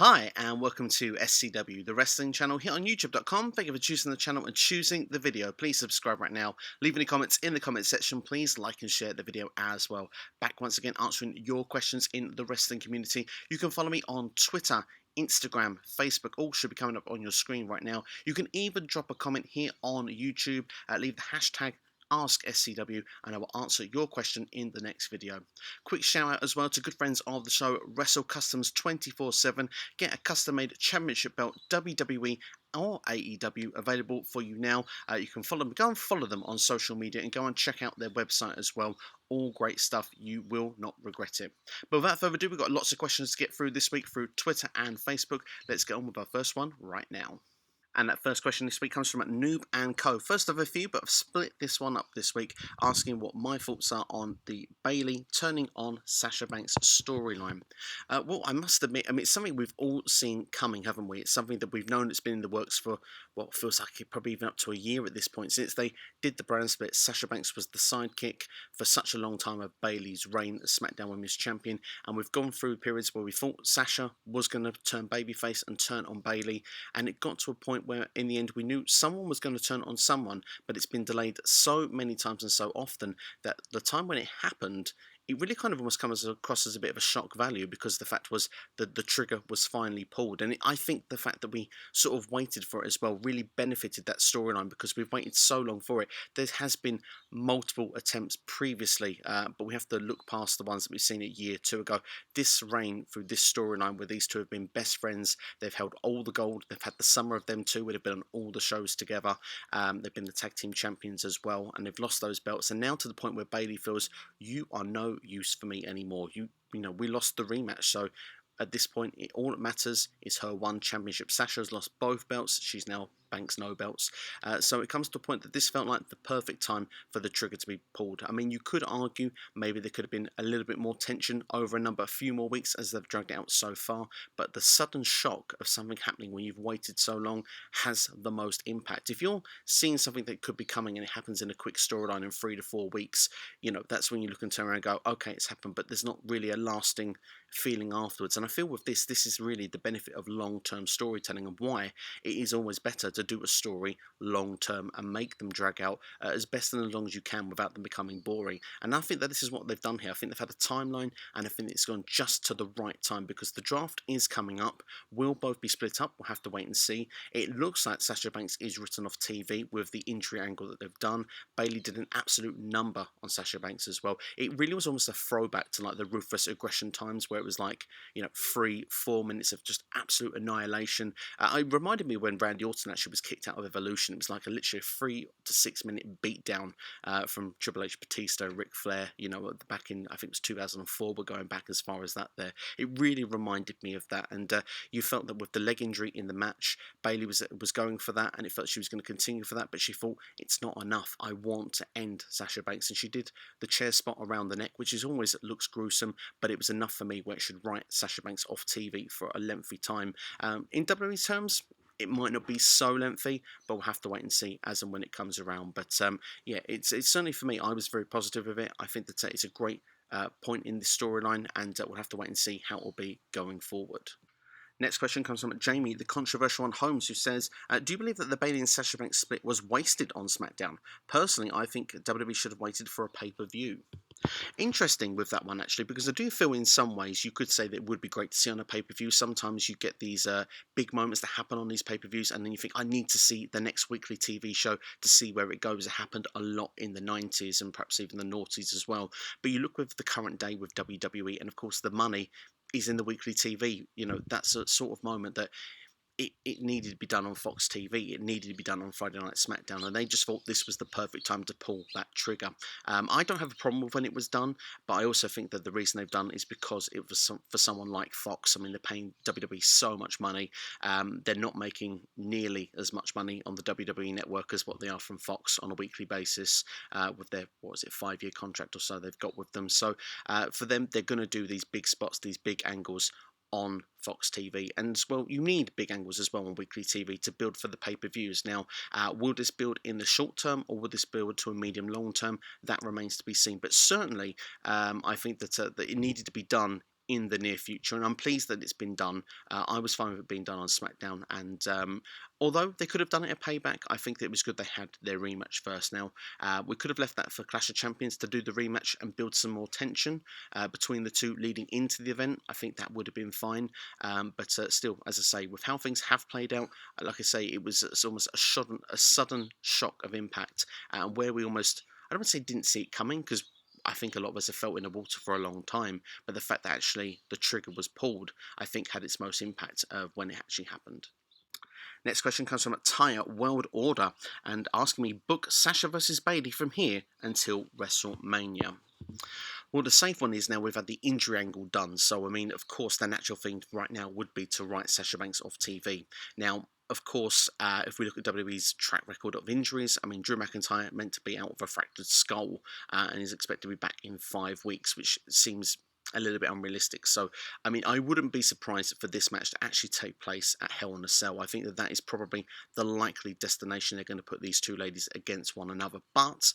Hi and welcome to SCW, the wrestling channel here on youtube.com. Thank you for choosing the channel and choosing the video. Please subscribe right now. Leave any comments in the comment section. Please like and share the video as well. Back once again answering your questions in the wrestling community. You can follow me on Twitter, Instagram, Facebook, all should be coming up on your screen right now. You can even drop a comment here on YouTube. Leave the hashtag AskSCW and I will answer your question in the next video. Quick shout out as well to good friends of the show, Wrestle Customs 24/7. Get a custom made championship belt, WWE or AEW, available for you now. You can go and follow them on social media and go and check out their website as well. All great stuff. You will not regret it. But without further ado, we've got lots of questions to get through this week through Twitter and Facebook. Let's get on with our first one right now. And that first question this week comes from Noob and Co. First of a few, but I've split this one up this week, asking what my thoughts are on the Bayley turning on Sasha Banks storyline. Well, I must admit, it's something we've all seen coming, haven't we? It's something that we've known it's been in the works for what feels like it probably even up to a year at this point. Since they did the brand split, Sasha Banks was the sidekick for such a long time of Bayley's reign as SmackDown Women's Champion, and we've gone through periods where we thought Sasha was going to turn babyface and turn on Bayley, and it got to a point where in the end we knew someone was going to turn on someone, but it's been delayed so many times and so often that the time when it happened, it really kind of almost comes across as a bit of a shock value, because the fact was that the trigger was finally pulled. And I think the fact that we sort of waited for it as well really benefited that storyline, because we've waited so long for it. There has been multiple attempts previously, but we have to look past the ones that we've seen a year or two ago. This reign through this storyline where these two have been best friends, they've held all the gold, they've had the summer of them two, where they've been on all the shows together, they've been the tag team champions as well, and they've lost those belts, and now to the point where Bayley feels, you are no use for me anymore. You know, we lost the rematch, so at this point, all that matters is her one championship. Sasha's lost both belts. She's now Banks no belts. So it comes to a point that this felt like the perfect time for the trigger to be pulled. I mean, you could argue maybe there could have been a little bit more tension over a few more weeks as they've dragged it out so far, but the sudden shock of something happening when you've waited so long has the most impact. If you're seeing something that could be coming and it happens in a quick storyline in 3 to 4 weeks, you know, that's when you look and turn around and go, okay, it's happened, but there's not really a lasting feeling afterwards. And I feel with this is really the benefit of long-term storytelling, and why it is always better to do a story long-term and make them drag out as best and as long as you can without them becoming boring. And I think that this is what they've done here. I think they've had a timeline, and I think it's gone just to the right time, because the draft is coming up. Will both be split up? We'll have to wait and see. It looks like Sasha Banks is written off TV with the injury angle that they've done. Bayley did an absolute number on Sasha Banks as well. It really was almost a throwback to like the Ruthless Aggression times, where it was like, you know, 3-4 minutes of just absolute annihilation. It reminded me when Randy Orton actually was kicked out of Evolution. It was like literally a 3 to 6 minute beatdown from Triple H, Batista, Ric Flair, you know, back in, I think it was 2004, we're going back as far as that there. It really reminded me of that, and you felt that with the leg injury in the match, Bayley was going for that, and it felt she was going to continue for that, but she thought, it's not enough, I want to end Sasha Banks, and she did the chair spot around the neck, which is always looks gruesome, but it was enough for me where it should write Sasha Banks off TV for a lengthy time. In WWE terms, it might not be so lengthy, but we'll have to wait and see as and when it comes around. But yeah, it's certainly for me, I was very positive of it. I think that it's a great point in this storyline, and we'll have to wait and see how it will be going forward. Next question comes from Jamie, the controversial one Holmes, who says, do you believe that the Bayley and Sasha Banks split was wasted on SmackDown? Personally, I think WWE should have waited for a pay-per-view. Interesting with that one, actually, because I do feel in some ways you could say that it would be great to see on a pay-per-view. Sometimes you get these big moments that happen on these pay-per-views, and then you think, I need to see the next weekly TV show to see where it goes. It happened a lot in the 90s and perhaps even the noughties as well. But you look with the current day with WWE, and of course the money is in the weekly TV. You know, that's a sort of moment that it needed to be done on Fox TV. It needed to be done on Friday Night SmackDown, and they just thought this was the perfect time to pull that trigger. I don't have a problem with when it was done, but I also think that the reason they've done is because it was for someone like Fox. I mean, they're paying WWE so much money. They're not making nearly as much money on the WWE network as what they are from Fox on a weekly basis with their, 5-year contract or so they've got with them. So for them, they're going to do these big spots, these big angles on Fox TV, and well, you need big angles as well on weekly TV to build for the pay-per-views. Now, will this build in the short term, or will this build to a medium long term? That remains to be seen, but certainly I think that it needed to be done in the near future, and I'm pleased that it's been done. I was fine with it being done on SmackDown, and although they could have done it at Payback, I think that it was good they had their rematch first. Now, we could have left that for Clash of Champions to do the rematch and build some more tension between the two leading into the event. I think that would have been fine, but still, as I say, with how things have played out, like I say, it's almost a sudden shock of impact, where we almost, I don't want to say didn't see it coming, because I think a lot of us have felt in the water for a long time, but the fact that actually the trigger was pulled, I think had its most impact when it actually happened. Next question comes from Taya World Order and asking me, book Sasha versus Bayley from here until WrestleMania. Well, the safe one is now we've had the injury angle done. So, I mean, of course, the natural thing right now would be to write Sasha Banks off TV. Now, of course, if we look at WWE's track record of injuries, I mean, Drew McIntyre meant to be out with a fractured skull and is expected to be back in 5 weeks, which seems a little bit unrealistic. So, I mean, I wouldn't be surprised for this match to actually take place at Hell in a Cell. I think that is probably the likely destination they're going to put these two ladies against one another. But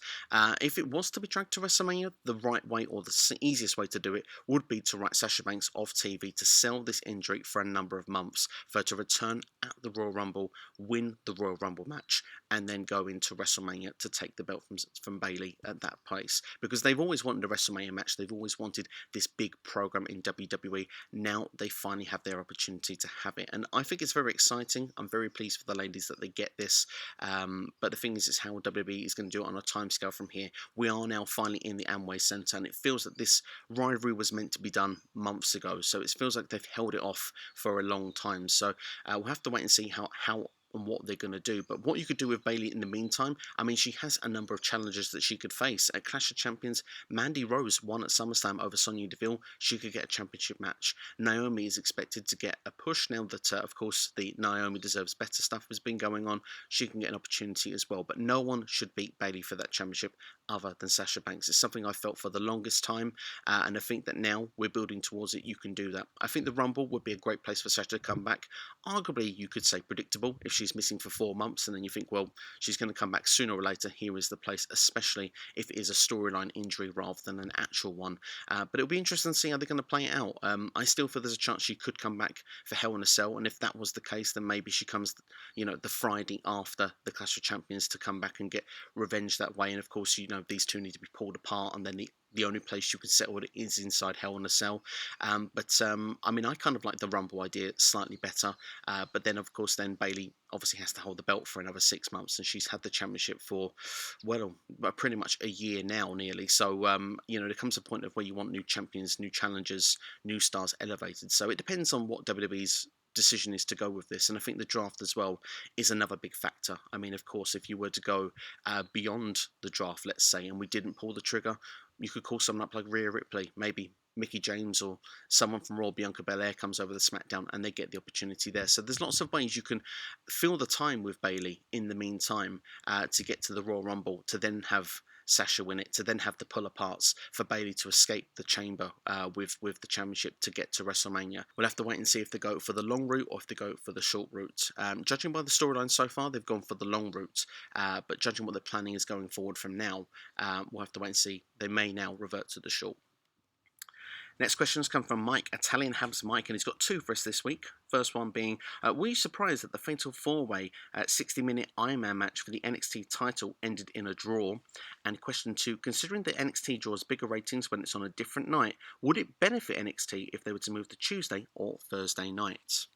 if it was to be dragged to WrestleMania, the right way or the easiest way to do it would be to write Sasha Banks off TV to sell this injury for a number of months, for her to return at the Royal Rumble, win the Royal Rumble match, and then go into WrestleMania to take the belt from Bayley at that place. Because they've always wanted a WrestleMania match. They've always wanted this big program in WWE. Now they finally have their opportunity to have it, and I think it's very exciting. I'm very pleased for the ladies that they get this, but the thing is how WWE is going to do it on a timescale from here. We are now finally in the Amway Center, and it feels that this rivalry was meant to be done months ago, so it feels like they've held it off for a long time. So we'll have to wait and see how and what they're going to do. But what you could do with Bayley in the meantime, I mean, she has a number of challenges that she could face. At Clash of Champions, Mandy Rose won at SummerSlam over Sonya Deville. She could get a championship match. Naomi is expected to get a push now that, of course, the Naomi Deserves Better stuff has been going on. She can get an opportunity as well. But no one should beat Bayley for that championship other than Sasha Banks. It's something I felt for the longest time, and I think that now we're building towards it. You can do that. I think the Rumble would be a great place for Sasha to come back. Arguably, you could say predictable if she's missing for 4 months, and then you think, well, she's going to come back sooner or later. Here is the place, especially if it is a storyline injury rather than an actual one. But it'll be interesting to see how they're going to play it out. I still feel there's a chance she could come back for Hell in a Cell, and if that was the case, then maybe she comes, the Friday after the Clash of Champions to come back and get revenge that way. And of course, these two need to be pulled apart, and then the only place you can settle it is inside Hell in a Cell. I mean, I kind of like the Rumble idea slightly better. But then, of course, Bayley obviously has to hold the belt for another 6 months, and she's had the championship for, well, pretty much a year now, nearly. So, there comes a point of where you want new champions, new challengers, new stars elevated. So it depends on what WWE's decision is to go with this, and I think the draft as well is another big factor. I mean, of course, if you were to go beyond the draft, let's say, and we didn't pull the trigger, you could call someone up like Rhea Ripley, maybe Mickie James or someone from Raw, Bianca Belair comes over to SmackDown and they get the opportunity there. So there's lots of ways you can fill the time with Bayley in the meantime to get to the Royal Rumble, to then have Sasha win it, to then have the pull aparts for Bayley to escape the chamber with the championship to get to WrestleMania. We'll have to wait and see if they go for the long route or if they go for the short route. Judging by the storyline so far, they've gone for the long route, but judging what the planning is going forward from now, we'll have to wait and see. They may now revert to the short. Next questions come from Mike, Italian Habs Mike, and he's got 2 for us this week. First one being, were you surprised that the Fatal 4-Way 60-minute Ironman match for the NXT title ended in a draw? And question 2, considering that NXT draws bigger ratings when it's on a different night, would it benefit NXT if they were to move to Tuesday or Thursday nights?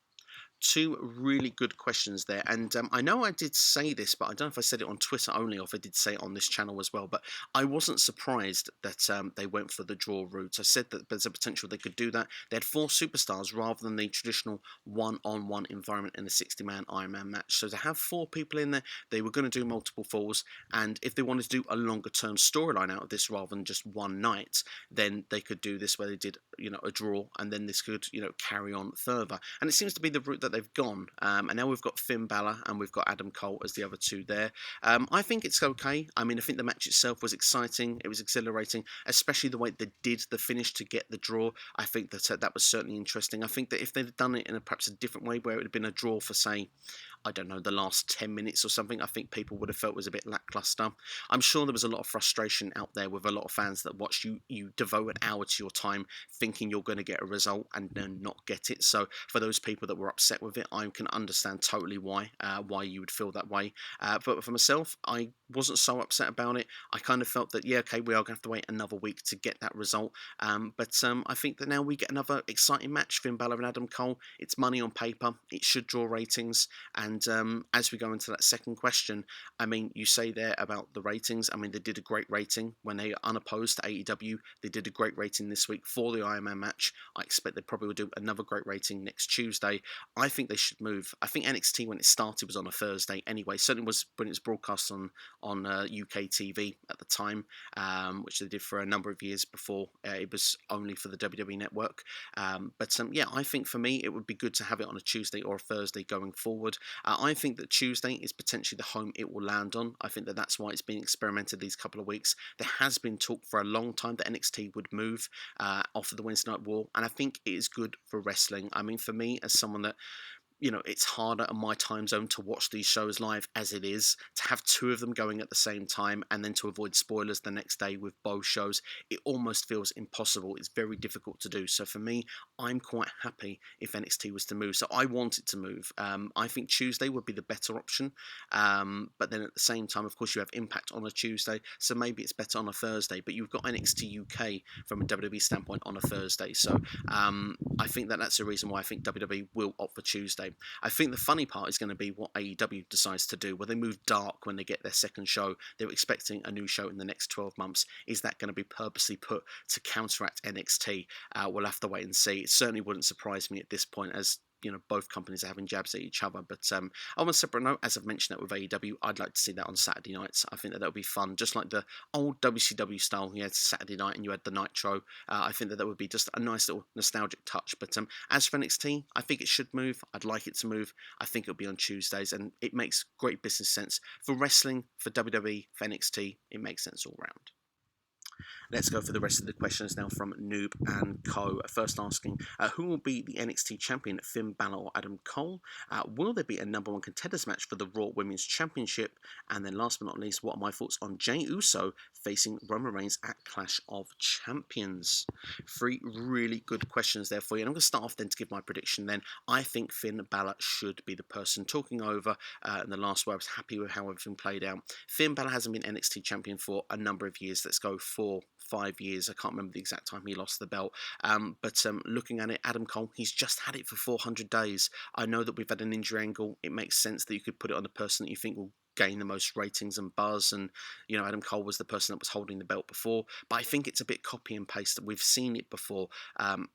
2 really good questions there, and I know I did say this, but I don't know if I said it on Twitter only or if I did say it on this channel as well, but I wasn't surprised that they went for the draw route. I said that there's a potential they could do that. They had 4 superstars rather than the traditional one-on-one environment in a 60-man Ironman match. So to have 4 people in there, they were going to do multiple falls, and if they wanted to do a longer-term storyline out of this rather than just one night, then they could do this where they did, a draw, and then this could, carry on further. And it seems to be the route that they've gone, and now we've got Finn Balor and we've got Adam Cole as the other 2 there. I think it's okay. I mean, I think the match itself was exciting, it was exhilarating, especially the way they did the finish to get the draw. I think that that was certainly interesting. I think that if they'd done it in perhaps a different way, where it would have been a draw for, say, I don't know, the last 10 minutes or something, I think people would have felt was a bit lackluster. I'm sure there was a lot of frustration out there with a lot of fans that watched you devote an hour to your time thinking you're going to get a result and then not get it. So for those people that were upset with it, I can understand totally why you would feel that way. But for myself, I wasn't so upset about it. I kind of felt that, yeah, okay, we are going to have to wait another week to get that result. But I think that now we get another exciting match, Finn Balor and Adam Cole. It's money on paper. It should draw ratings. And as we go into that second question, I mean, you say there about the ratings. I mean, they did a great rating when they are unopposed to AEW. They did a great rating this week for the Ironman match. I expect they probably will do another great rating next Tuesday. I think they should move. I think NXT, when it started, was on a Thursday anyway. Certainly was when it was broadcast on UK TV at the time, which they did for a number of years before it was only for the WWE Network. But yeah, I think for me, it would be good to have it on a Tuesday or a Thursday going forward. I think that Tuesday is potentially the home it will land on. I think that that's why it's been experimented these couple of weeks. There has been talk for a long time that NXT would move off of the Wednesday Night War, and I think it is good for wrestling. I mean, for me, as someone that it's harder in my time zone to watch these shows live as it is. To have two of them going at the same time and then to avoid spoilers the next day with both shows, it almost feels impossible. It's very difficult to do. So for me, I'm quite happy if NXT was to move. So I want it to move. I think Tuesday would be the better option. But then at the same time, of course, you have Impact on a Tuesday. So maybe it's better on a Thursday. But you've got NXT UK from a WWE standpoint on a Thursday. So I think that that's the reason why I think WWE will opt for Tuesday. I think the funny part is going to be what AEW decides to do. Will they move dark when they get their second show? They're expecting a new show in the next 12 months. Is that going to be purposely put to counteract NXT? We'll have to wait and see. It certainly wouldn't surprise me at this point, as both companies are having jabs at each other. But on a separate note, as I've mentioned that with AEW, I'd like to see that on Saturday nights. I think that would be fun, just like the old WCW style. You had Saturday night and you had the Nitro. I think that would be just a nice little nostalgic touch. But as for NXT, I think it should move. I'd like it to move. I think it'll be on Tuesdays, and it makes great business sense for wrestling, for WWE, for NXT. It makes sense all round. Let's go for the rest of the questions now from Noob and Co. First asking, who will be the NXT champion, Finn Balor or Adam Cole? Will there be a number one contenders match for the Raw Women's Championship? And then last but not least, what are my thoughts on Jey Uso facing Roman Reigns at Clash of Champions? Three really good questions there for you. And I'm going to start off then to give my prediction then. I think Finn Balor should be the person talking over in the last where I was happy with how everything played out. Finn Balor hasn't been NXT champion for a number of years. Let's go 4-5 years. I can't remember the exact time he lost the belt. But looking at it, Adam Cole, he's just had it for 400 days. I know that we've had an injury angle. It makes sense that you could put it on the person that you think will gain the most ratings and buzz, and Adam Cole was the person that was holding the belt before, but I think it's a bit copy and paste. That we've seen it before.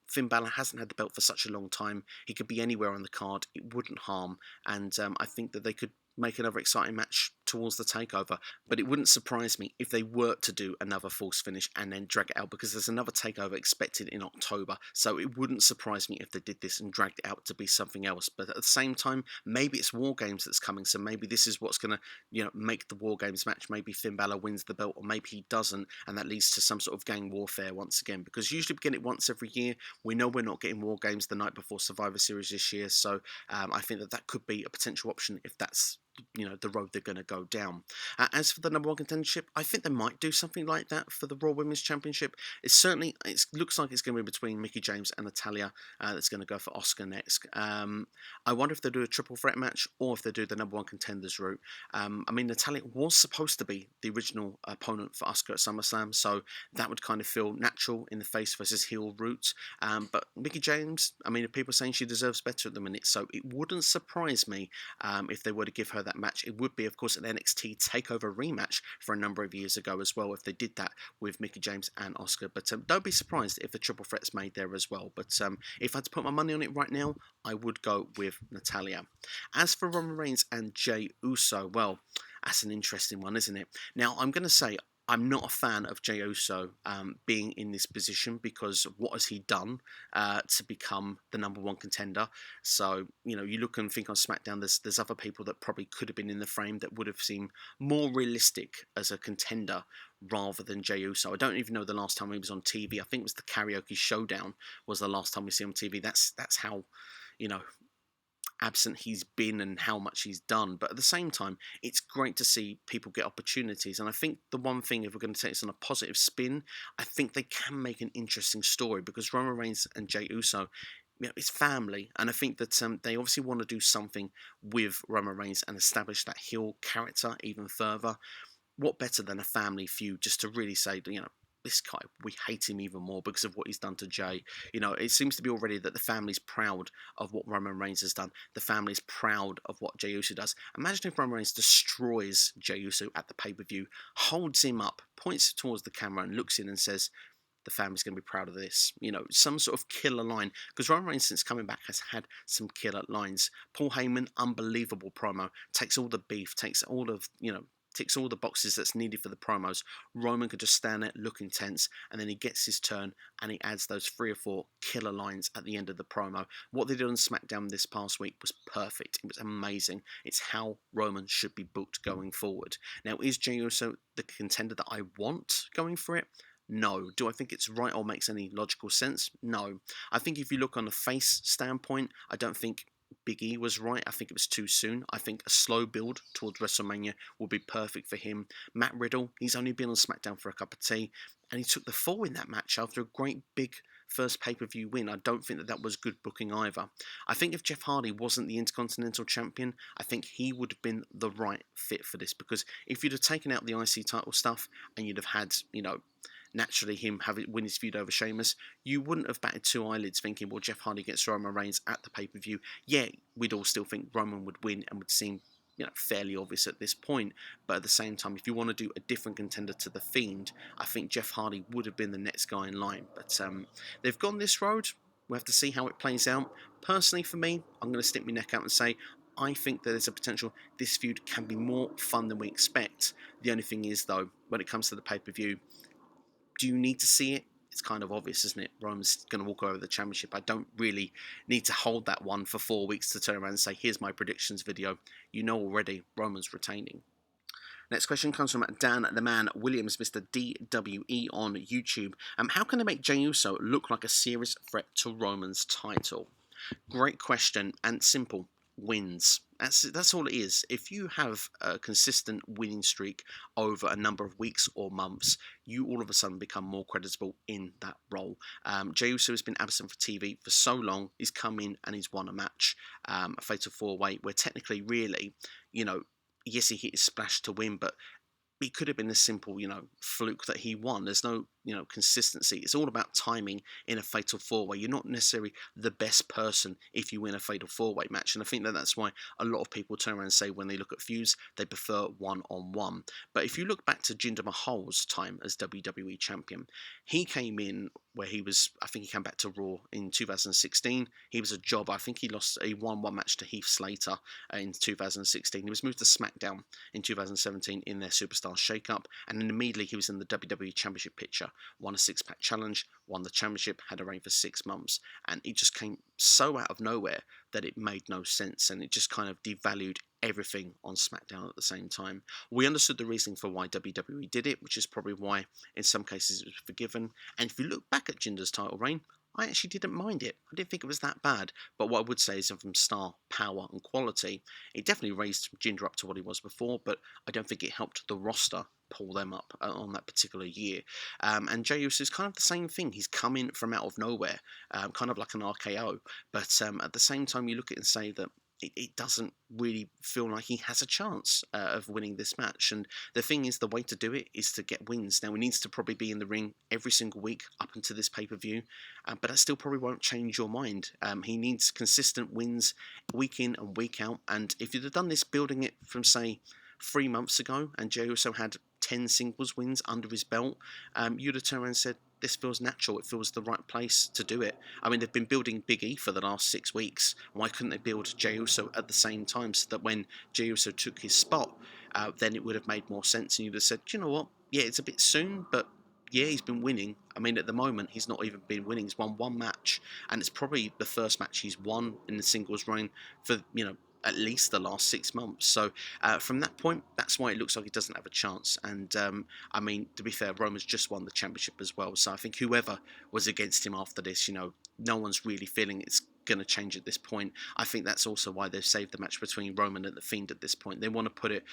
Finn Balor hasn't had the belt for such a long time. He could be anywhere on the card. It wouldn't harm, and I think that they could make another exciting match towards the takeover. But it wouldn't surprise me if they were to do another false finish and then drag it out, because there's another takeover expected in October. So it wouldn't surprise me if they did this and dragged it out to be something else. But at the same time, maybe it's War Games that's coming, so maybe this is what's going to make the War Games match. Maybe Finn Balor wins the belt, or maybe he doesn't, and that leads to some sort of gang warfare once again, because usually we get it once every year. We know we're not getting War Games the night before Survivor Series this year, so I think that could be a potential option if that's the road they're going to go down. As for the number one contendership, I think they might do something like that for the Raw Women's Championship. It looks like it's going to be between Mickie James and Natalya. That's going to go for Asuka next. I wonder if they do a triple threat match or if they do the number one contenders route. I mean, Natalya was supposed to be the original opponent for Asuka at SummerSlam, so that would kind of feel natural in the face versus heel route. But Mickie James, I mean, people are saying she deserves better at the minute, so it wouldn't surprise me if they were to give her that match. It would be, of course, an NXT TakeOver rematch for a number of years ago as well, if they did that with Mickie James and Asuka. But don't be surprised if the triple threat's made there as well. But if I had to put my money on it right now, I would go with Natalya. As for Roman Reigns and Jey Uso, well, that's an interesting one, isn't it? Now, I'm going to say I'm not a fan of Jey Uso being in this position, because what has he done to become the number one contender? So, you look and think on SmackDown, there's other people that probably could have been in the frame that would have seemed more realistic as a contender rather than Jey Uso. I don't even know the last time he was on TV. I think it was the Karaoke Showdown was the last time we see him on TV. That's how, absent he's been and how much he's done. But at the same time, it's great to see people get opportunities. And I think the one thing, if we're going to take this on a positive spin, I think they can make an interesting story because Roman Reigns and Jey Uso, it's family, and I think that they obviously want to do something with Roman Reigns and establish that heel character even further. What better than a family feud just to really say, this guy, we hate him even more because of what he's done to Jey. It seems to be already that the family's proud of what Roman Reigns has done. The family's proud of what Jey Uso does. Imagine if Roman Reigns destroys Jey Uso at the pay-per-view, holds him up, points towards the camera and looks in and says, the family's going to be proud of this. Some sort of killer line. Because Roman Reigns, since coming back, has had some killer lines. Paul Heyman, unbelievable promo. Takes all the beef, takes all of, ticks all the boxes that's needed for the promos. Roman could just stand there, look intense, and then he gets his turn and he adds those 3 or 4 killer lines at the end of the promo. What they did on SmackDown this past week was perfect. It was amazing. It's how Roman should be booked going forward. Now, is Jey Uso the contender that I want going for it? No. Do I think it's right or makes any logical sense? No. I think if you look on a face standpoint, I don't think Big E was right. I think it was too soon. I think a slow build towards WrestleMania will be perfect for him. Matt Riddle, he's only been on SmackDown for a cup of tea, and he took the fall in that match after a great big first pay-per-view win. I don't think that was good booking either. I think if Jeff Hardy wasn't the Intercontinental Champion, I think he would have been the right fit for this, because if you'd have taken out the IC title stuff and you'd have had, naturally him win his feud over Sheamus, you wouldn't have batted 2 eyelids thinking, well, Jeff Hardy gets Roman Reigns at the pay-per-view. Yeah, we'd all still think Roman would win and would seem fairly obvious at this point. But at the same time, if you want to do a different contender to The Fiend, I think Jeff Hardy would have been the next guy in line. But they've gone this road. We'll have to see how it plays out. Personally, for me, I'm going to stick my neck out and say, I think that there's a potential this feud can be more fun than we expect. The only thing is, though, when it comes to the pay-per-view, do you need to see it? It's kind of obvious, isn't it? Roman's going to walk over the championship. I don't really need to hold that one for 4 weeks to turn around and say, here's my predictions video. You know already, Roman's retaining. Next question comes from Dan the Man Williams, Mr. DWE on YouTube. How can they make Jey Uso look like a serious threat to Roman's title? Great question, and simple. Wins. That's all it is. If you have a consistent winning streak over a number of weeks or months, you all of a sudden become more creditable in that role. Jey Uso has been absent for TV for so long. He's come in and he's won a match, a fatal 4-way, where technically, really, yes, he hit his splash to win, but it could have been a simple, fluke that he won. There's no, consistency. It's all about timing in a fatal 4-way. You're not necessarily the best person if you win a fatal 4-way match. And I think that's why a lot of people turn around and say when they look at feuds, they prefer one-on-one. But if you look back to Jinder Mahal's time as WWE Champion, he came in where I think he came back to Raw in 2016. He was a jobber. I think he won one match to Heath Slater in 2016. He was moved to SmackDown in 2017 in their Superstar Shake-Up, and then immediately he was in the WWE Championship picture. Won a 6-pack challenge, won the championship, had a reign for 6 months, and it just came so out of nowhere that it made no sense, and it just kind of devalued everything on SmackDown at the same time. We understood the reasoning for why WWE did it, which is probably why in some cases it was forgiven. And if you look back at Jinder's title reign, I actually didn't mind it. I didn't think it was that bad. But what I would say is from star power and quality, it definitely raised Jinder up to what he was before, but I don't think it helped the roster pull them up on that particular year. And Jey Uso is kind of the same thing. He's come in from out of nowhere, kind of like an RKO. But at the same time, you look at it and say that it doesn't really feel like he has a chance of winning this match. And the thing is, the way to do it is to get wins. Now, he needs to probably be in the ring every single week up until this pay-per-view, but that still probably won't change your mind. He needs consistent wins week in and week out. And if you'd have done this building it from, say, 3 months ago, and Jey also had 10 singles wins under his belt, you'd have turned around and said, this feels natural, it feels the right place to do it. I mean, they've been building Big E for the last 6 weeks. Why couldn't they build Jey Uso at the same time, so that when Jey Uso took his spot, then it would have made more sense, and you'd have said, do you know what, yeah, it's a bit soon, but yeah, he's been winning. I mean, at the moment, he's not even been winning. He's won 1 match, and it's probably the first match he's won in the singles reign for, at least the last 6 months. So from that point, that's why it looks like he doesn't have a chance. And I mean, to be fair, Roman's just won the championship as well. So I think whoever was against him after this, no one's really feeling it's going to change at this point. I think that's also why they've saved the match between Roman and The Fiend at this point. They want to put it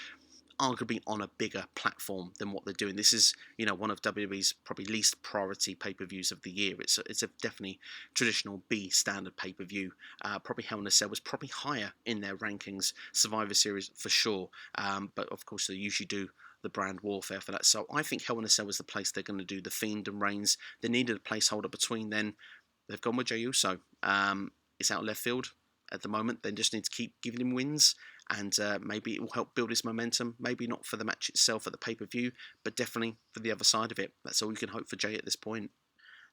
arguably on a bigger platform than what they're doing. This is, one of WWE's probably least priority pay-per-views of the year. It's a definitely traditional B standard pay-per-view. Probably Hell in a Cell was probably higher in their rankings. Survivor Series for sure, but of course they usually do the brand warfare for that. So I think Hell in a Cell was the place they're going to do The Fiend and Reigns. They needed a placeholder between then. They've gone with Jey Uso. It's out of left field at the moment. They just need to keep giving him wins, and maybe it will help build his momentum. Maybe not for the match itself at the pay-per-view, but definitely for the other side of it. That's all you can hope for Jey at this point.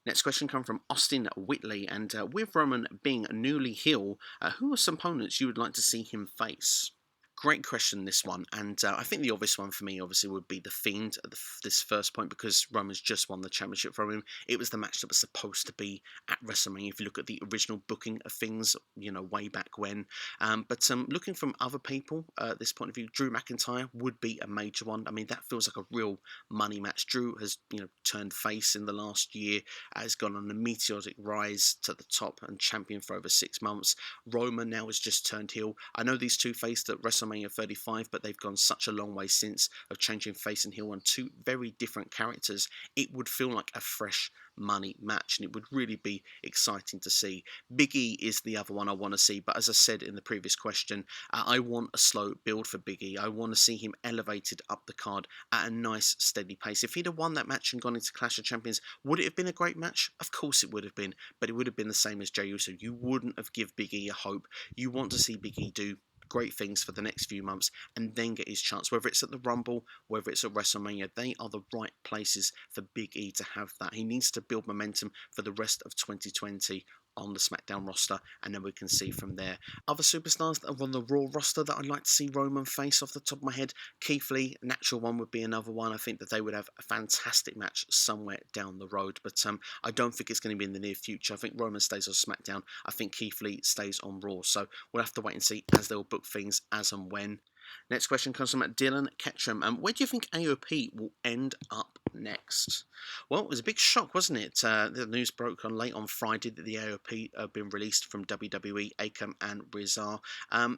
Next question comes from Austin Whitley, and with Roman being newly heel, who are some opponents you would like to see him face? Great question, this one, and I think the obvious one for me obviously would be The Fiend at this first point, because Roman's just won the championship from him. It was the match that was supposed to be at WrestleMania if you look at the original booking of things, way back when. But looking from other people at this point of view, Drew McIntyre would be a major one. I mean, that feels like a real money match. Drew has turned face in the last year, has gone on a meteoric rise to the top and champion for over 6 months. Roman now has just turned heel. I know these two faced at WrestleMania 35, but they've gone such a long way since of changing face and heel on two very different characters. It would feel like a fresh money match, and it would really be exciting to see. Big E is the other one I want to see, but as I said in the previous question, I want a slow build for Big E. I want to see him elevated up the card at a nice steady pace. If he'd have won that match and gone into Clash of Champions, would it have been a great match? Of course it would have been, but it would have been the same as Jey Uso. You wouldn't have given Big E a hope. You want to see Big E do great things for the next few months and then get his chance, whether it's at the Rumble, whether it's at WrestleMania. They are the right places for Big E to have that. He needs to build momentum for the rest of 2020 on the SmackDown roster, and then we can see from there. Other superstars that are on the Raw roster that I'd like to see Roman face off the top of my head, Keith Lee, natural one, would be another one. I think that they would have a fantastic match somewhere down the road, but I don't think it's going to be in the near future. I think Roman stays on SmackDown. I think Keith Lee stays on Raw, so we'll have to wait and see as they'll book things as and when. Next question comes from Dylan Ketchum. Where do you think AOP will end up next? Well, it was a big shock, wasn't it? The news broke late on Friday that the AOP have been released from WWE, Akam and Rizar.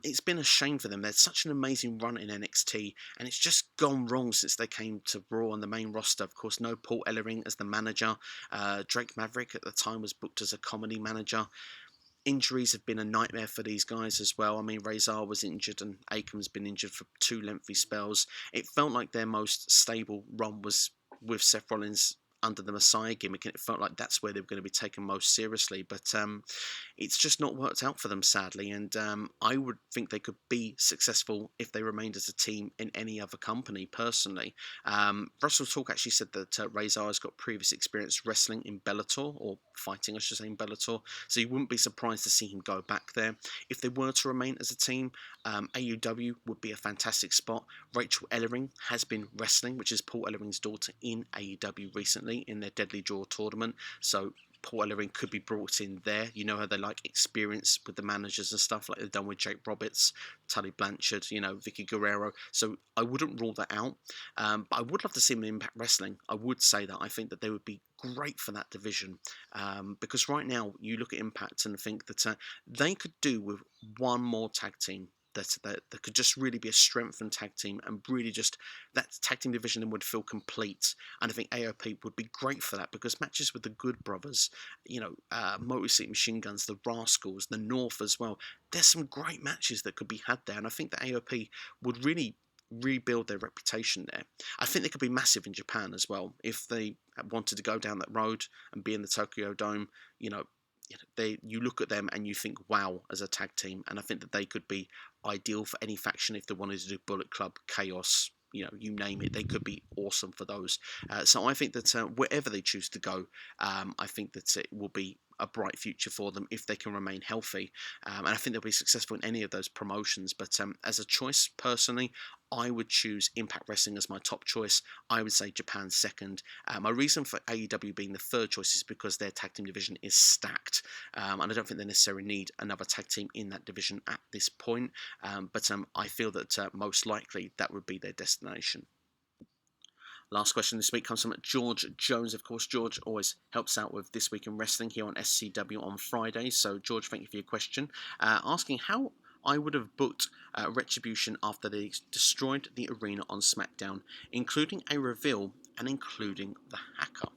It's been a shame for them. They had such an amazing run in NXT, and it's just gone wrong since they came to Raw on the main roster. Of course, no Paul Ellering as the manager. Drake Maverick at the time was booked as a comedy manager. Injuries have been a nightmare for these guys as well. I mean, Rezar was injured and Akam's been injured for 2 lengthy spells. It felt like their most stable run was with Seth Rollins under the Messiah gimmick, and it felt like that's where they were going to be taken most seriously, but it's just not worked out for them, sadly, and I would think they could be successful if they remained as a team in any other company, personally. Russell Talk actually said that Rezar has got previous experience wrestling in Bellator, or fighting, I should say, in Bellator, so you wouldn't be surprised to see him go back there. If they were to remain as a team, AEW would be a fantastic spot. Rachel Ellering has been wrestling, which is Paul Ellering's daughter, in AEW recently in their Deadly Draw tournament, so Paul Ellering could be brought in there. You know how they like experience with the managers and stuff, like they've done with Jake Roberts, Tully Blanchard, Vicky Guerrero. So I wouldn't rule that out. But I would love to see them in Impact Wrestling. I would say that I think that they would be great for that division. Because right now you look at Impact and think that they could do with one more tag team. That could just really be a strengthened tag team, and really just that tag team division then would feel complete. And I think AOP would be great for that, because matches with the Good Brothers, Motor City Machine Guns, the Rascals, the North as well, there's some great matches that could be had there, and I think that AOP would really rebuild their reputation there. I think they could be massive in Japan as well if they wanted to go down that road and be in the Tokyo Dome. You look at them and you think, wow, as a tag team, and I think that they could be ideal for any faction if they wanted to do Bullet Club, Chaos, you name it. They could be awesome for those. So I think that wherever they choose to go, I think that it will be a bright future for them if they can remain healthy. And I think they'll be successful in any of those promotions. But as a choice, personally, I would choose Impact Wrestling as my top choice. I would say Japan second. My reason for AEW being the third choice is because their tag team division is stacked. And I don't think they necessarily need another tag team in that division at this point. But I feel that most likely that would be their destination. Last question this week comes from George Jones. Of course, George always helps out with This Week in Wrestling here on SCW on Fridays. So, George, thank you for your question. Asking how I would have booked Retribution after they destroyed the arena on SmackDown, including a reveal and including the hacker.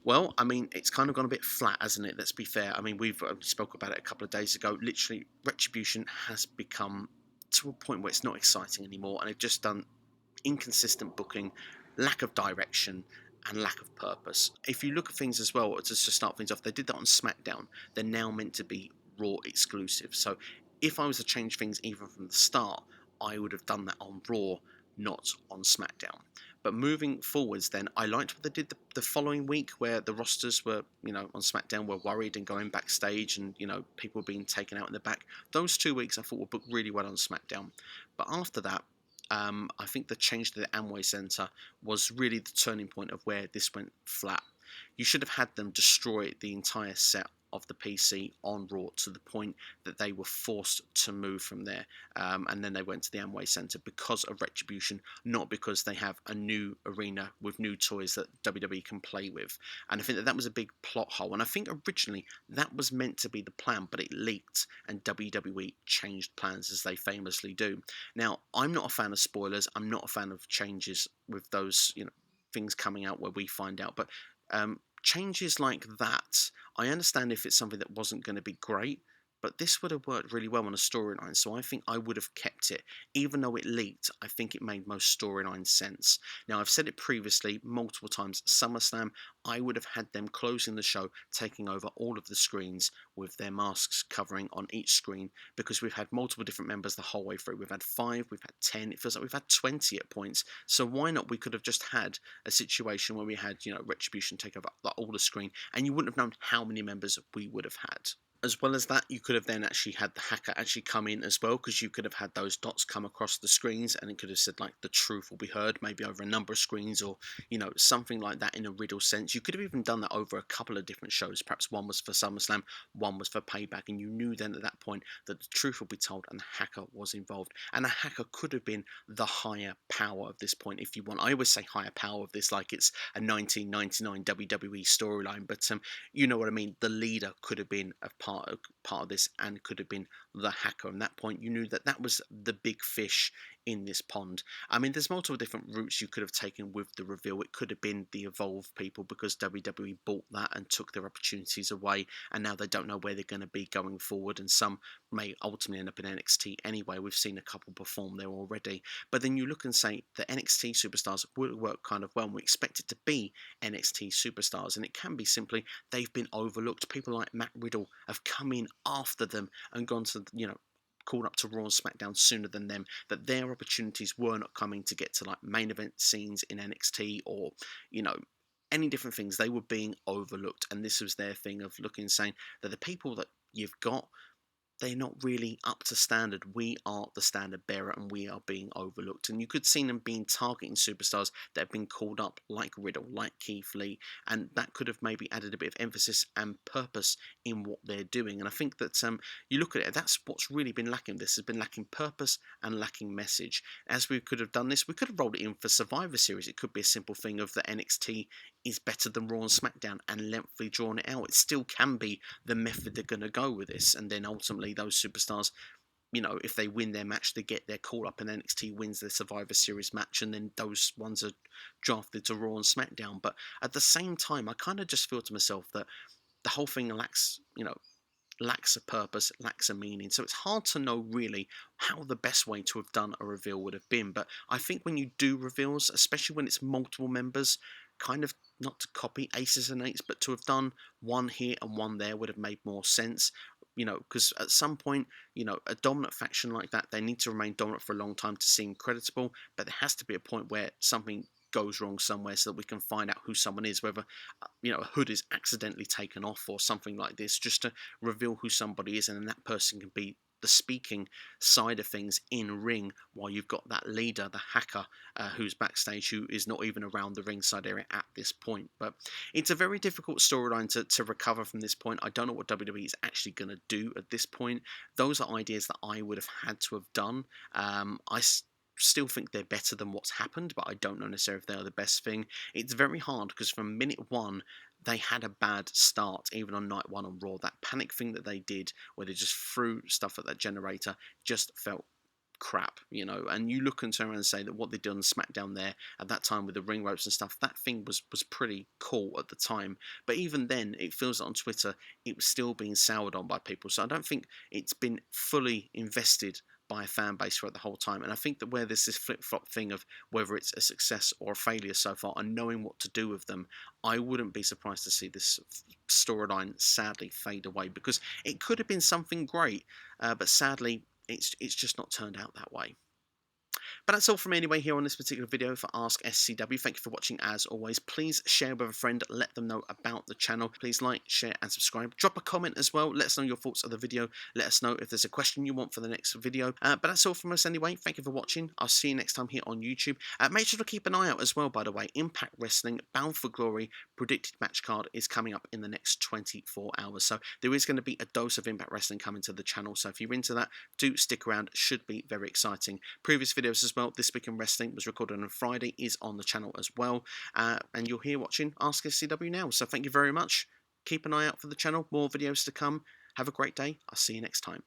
Well, I mean, it's kind of gone a bit flat, hasn't it? Let's be fair. I mean, we've spoke about it a couple of days ago. Literally, Retribution has become to a point where it's not exciting anymore, and they've just done inconsistent booking, lack of direction, and lack of purpose. If you look at things as well, just to start things off, they did that on SmackDown. They're now meant to be Raw exclusive. So if I was to change things even from the start, I would have done that on Raw, not on SmackDown. But moving forwards then, I liked what they did the following week, where the rosters were, on SmackDown were worried and going backstage, and, people were being taken out in the back. Those 2 weeks I thought were booked really well on SmackDown. But after that, I think the change to the Amway Center was really the turning point of where this went flat. You should have had them destroy the entire set of the PC on Raw to the point that they were forced to move from there, and then they went to the Amway Center because of Retribution, not because they have a new arena with new toys that WWE can play with. And I think that was a big plot hole, and I think originally that was meant to be the plan, but it leaked and WWE changed plans, as they famously do. Now, I'm not a fan of spoilers. I'm not a fan of changes with those things coming out where we find out, but changes like that, I understand if it's something that wasn't going to be great, but this would have worked really well on a storyline, so I think I would have kept it. Even though it leaked, I think it made most storyline sense. Now, I've said it previously, multiple times, SummerSlam, I would have had them closing the show, taking over all of the screens with their masks covering on each screen, because we've had multiple different members the whole way through. We've had 5, we've had 10, it feels like we've had 20 at points, so why not? We could have just had a situation where we had, Retribution take over all the screen, and you wouldn't have known how many members we would have had. As well as that, you could have then actually had the hacker actually come in as well, because you could have had those dots come across the screens, and it could have said, like, the truth will be heard, maybe over a number of screens, or, something like that in a riddle sense. You could have even done that over a couple of different shows. Perhaps one was for SummerSlam, one was for Payback, and you knew then at that point that the truth would be told and the hacker was involved. And a hacker could have been the higher power of this point, if you want. I always say higher power of this like it's a 1999 WWE storyline, but you know what I mean. The leader could have been a part of this and could have been the hacker. And that point, you knew that that was the big fish in this pond. I mean, there's multiple different routes you could have taken with the reveal. It could have been the Evolve people, because WWE bought that and took their opportunities away, and now they don't know where they're going to be going forward, and some may ultimately end up in NXT anyway. We've seen a couple perform there already. But then you look and say the NXT superstars will work kind of well, and we expect it to be NXT superstars, and it can be simply they've been overlooked. People like Matt Riddle have come in after them and gone to, called up to Raw and SmackDown sooner than them, that their opportunities were not coming to get to like main event scenes in NXT, or, any different things. They were being overlooked, and this was their thing of looking and saying that the people that you've got, they're not really up to standard. We are the standard bearer, and we are being overlooked. And you could see them being targeting superstars that have been called up, like Riddle, like Keith Lee, and that could have maybe added a bit of emphasis and purpose in what they're doing. And I think that you look at it, that's what's really been lacking. This has been lacking purpose and lacking message. As we could have done this, we could have rolled it in for Survivor Series. It could be a simple thing of that NXT is better than Raw and SmackDown, and lengthily drawn it out. It still can be the method they're going to go with this, and then ultimately those superstars, if they win their match, they get their call up, and NXT wins their Survivor Series match, and then those ones are drafted to Raw and SmackDown. But at the same time, I kind of just feel to myself that the whole thing lacks a purpose, lacks a meaning. So it's hard to know really how the best way to have done a reveal would have been. But I think when you do reveals, especially when it's multiple members, kind of not to copy aces and eights, but to have done one here and one there would have made more sense. Because at some point, a dominant faction like that, they need to remain dominant for a long time to seem creditable, but there has to be a point where something goes wrong somewhere so that we can find out who someone is, whether, a hood is accidentally taken off or something like this, just to reveal who somebody is, and then that person can be the speaking side of things in ring, while you've got that leader, the hacker, who's backstage, who is not even around the ringside area at this point. But it's a very difficult storyline to recover from this point. I don't know what WWE is actually going to do at this point. Those are ideas that I would have had to have done. still think they're better than what's happened, but I don't know necessarily if they are the best thing. It's very hard because from minute one, they had a bad start, even on night one on Raw. That panic thing that they did, where they just threw stuff at that generator, just felt crap, you know. And you look and turn around and say that what they did on SmackDown there at that time with the ring ropes and stuff, that thing was pretty cool at the time. But even then, it feels like on Twitter it was still being soured on by people. So I don't think it's been fully invested by a fan base throughout the whole time. And I think that where there's this flip-flop thing of whether it's a success or a failure so far and knowing what to do with them, I wouldn't be surprised to see this storyline sadly fade away, because it could have been something great, but sadly it's just not turned out that way. But that's all from me anyway here on this particular video for Ask SCW. Thank you for watching as always. Please share with a friend, let them know about the channel. Please like, share and subscribe. Drop a comment as well. Let us know your thoughts of the video. Let us know if there's a question you want for the next video. But that's all from us anyway. Thank you for watching. I'll see you next time here on YouTube. Make sure to keep an eye out as well, by the way. Impact Wrestling Bound for Glory predicted match card is coming up in the next 24 hours. So there is going to be a dose of Impact Wrestling coming to the channel. So if you're into that, do stick around. Should be very exciting. Previous videos as well, This Week in Wrestling was recorded on Friday, is on the channel as well. And you're here watching Ask SCW now. So thank you very much. Keep an eye out for the channel. More videos to come. Have a great day. I'll see you next time.